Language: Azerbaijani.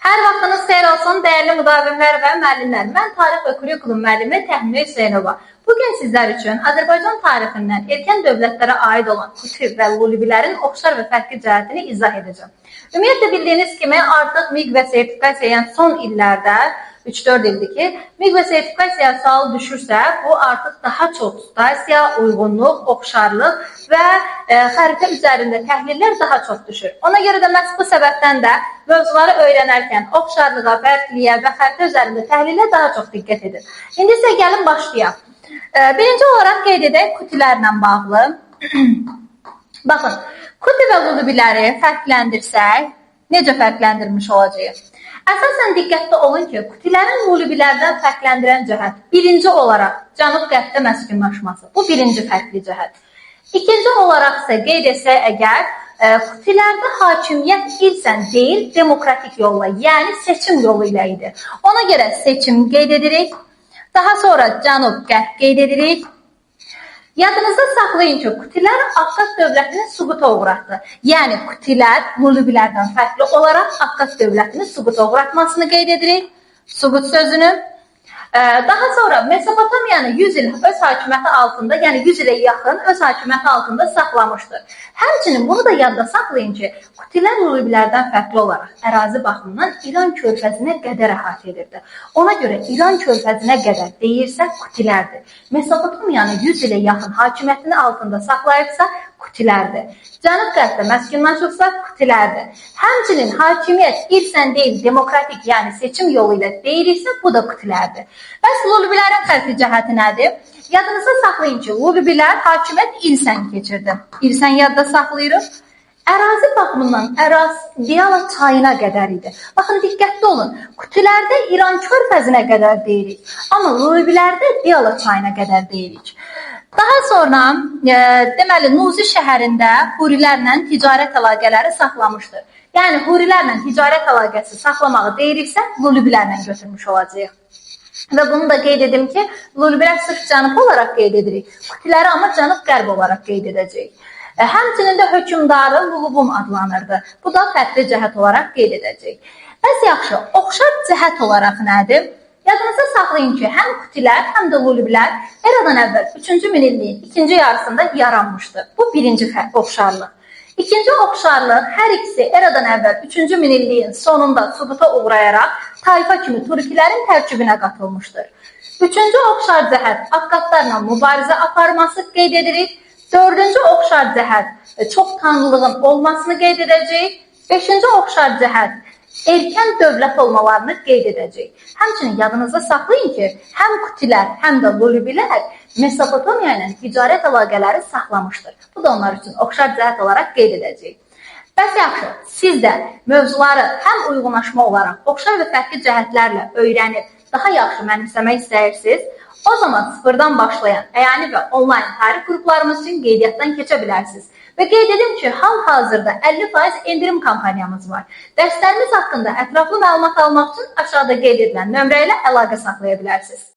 Hər vaxtınız xeyir olsun, dəyərli müdavimlər və müəllimlər. Mən tarix və kurikulum müəllimi Təminə Hüseynova. Bugün sizlər üçün Azərbaycan tarixindən erkən dövlətlərə aid olan kuti və lulibilərin oxşar və fərqli cəhətini izah edəcəm. Ümumiyyətlə bildiyiniz kimi artıq MİQ və sertifikasiya, yəni son illərdə 3-4 ildir ki, MİQ və sertifikasiya sualı düşürsə, bu artıq daha çox situasiya, uyğunluq, oxşarlıq və xəritə üzərində təhlillər daha çox düşür. Ona görə də məhz bu səbəbdən də mövzuları öyrənərkən oxşarlığa, fərqliyə və xəritə üzərində təhlillə daha çox diqqət edin. İndi isə gəlin başlayaq. Birinci olaraq qeyd edək kutilərlə bağlı. Baxın, kuti və lulibiləri fərqləndirsək, necə fərqləndirmiş olacağıq? Əsasən diqqətli olun ki, kutilərin lulibilərdən fərqləndirən cəhət birinci olaraq cənub-qərbdə məskunlaşması. Bu birinci fərqli cəhət. İkinci olaraq isə qeyd etsək əgər, kutilərdə hakimiyyət ilsən deyil, demokratik yolla, yəni seçim yolu ilə idi. Ona görə seçim qeyd edirik. Daha sonra cənub-qərb qeyd edirik. Yadınızda saxlayın ki, kutilər Qafqaz dövlətinin süquta uğratdı. Yəni, kutilər lulibilərdən fərqli olaraq Qafqaz dövlətinin süquta uğratmasını qeyd edirik. Süqut sözünü. Daha sonra Mesopotamiyanı 100 il öz hakimiyyəti altında, yəni 100 ilə yaxın öz hakimiyyəti altında saxlamışdır. Həmçinin bunu da yadda saxlayın ki, kutilər lulibilərdən fərqli olaraq ərazi baxımından İran körfəzinə qədər əhatə edirdi. Ona görə İran körfəzinə qədər deyirsə kutilərdir. Mesopotamiyanı 100 ilə yaxın hakimiyyətini altında saxlayırsa kutilərdir. Cənub-qərbdə məskunlaşırsa kutilərdir. Həmçinin hakimiyyət irsən deyil, demokratik, yəni seçim yolu ilə deyilirsə, bu da kutilərdir. Bəs lulibilərin fərqli cəhəti nədir? Yadınızda saxlayın ki, lulibilər hakimiyyət irsən keçirdi. İrsən yadda saxlayırıq. Ərazi baxımından Diyala çayına qədər idi. Baxın, diqqətli olun. Kutilərdə İran körfəzinə qədər deyirik. Amma lulibilərdə Diyala çayına qədər deyirik. Daha sonra, deməli, Nuzi şəhərində hurilərlə ticarət əlaqələri saxlamışdır. Yəni, hurilərlə ticarət əlaqəsi saxlamağı deyiriksə, lulibilərlə götürmüş olacaq. Və bunu da qeyd edim ki, lulibilər sırf cənub olaraq qeyd edirik. Kutiləri amma cənub-qərb olaraq qeyd edəcək. Həmçinin də hökümdarı Lulubum adlanırdı. Bu da fərqli cəhət olaraq qeyd edəcək. Bəs yaxşı, oxşar cəhət olaraq nədir? Yadınızda saxlayın ki, həm kutilər, həm də lulibilər eradan əvvəl 3-cü minilliyin ikinci yarısında yaranmışdır. Bu birinci oxşarlıq. İkinci oxşarlıq hər ikisi eradan əvvəl 3-cü minilliyin sonunda süquta uğrayaraq tayfa kimi turkilərin tərkibinə qatılmışdır. Üçüncü oxşar cəhət Akkadlarla mübarizə aparması qeyd edirik. Dördüncü oxşar cəhət çox tanrılığın olmasını qeyd edəcək. Beşinci oxşar cəhət erkən dövlət olmalarını qeyd edəcək. Həmçinin yadınızda saxlayın ki, həm kutilər, həm də lulibilər Mesopotamiya ilə ticarət əlaqələri saxlamışdır. Bu da onlar üçün oxşar cəhət olaraq qeyd edəcək. Bəs yaxşı, siz də mövzuları həm uyğunlaşma olaraq oxşar və fərqli cəhətlərlə öyrənib daha yaxşı mənimsəmək istəyirsiniz, o zaman sıfırdan başlayan əyani və onlayn tarix qruplarımız üçün qeydiyyatdan keçə bilərsiniz. Və qeyd edim ki, hal-hazırda 50% endirim kampaniyamız var. Dərslərimiz haqqında ətraflı məlumat almaq üçün aşağıda qeyd edilən nömrə ilə əlaqə saxlaya bilərsiniz.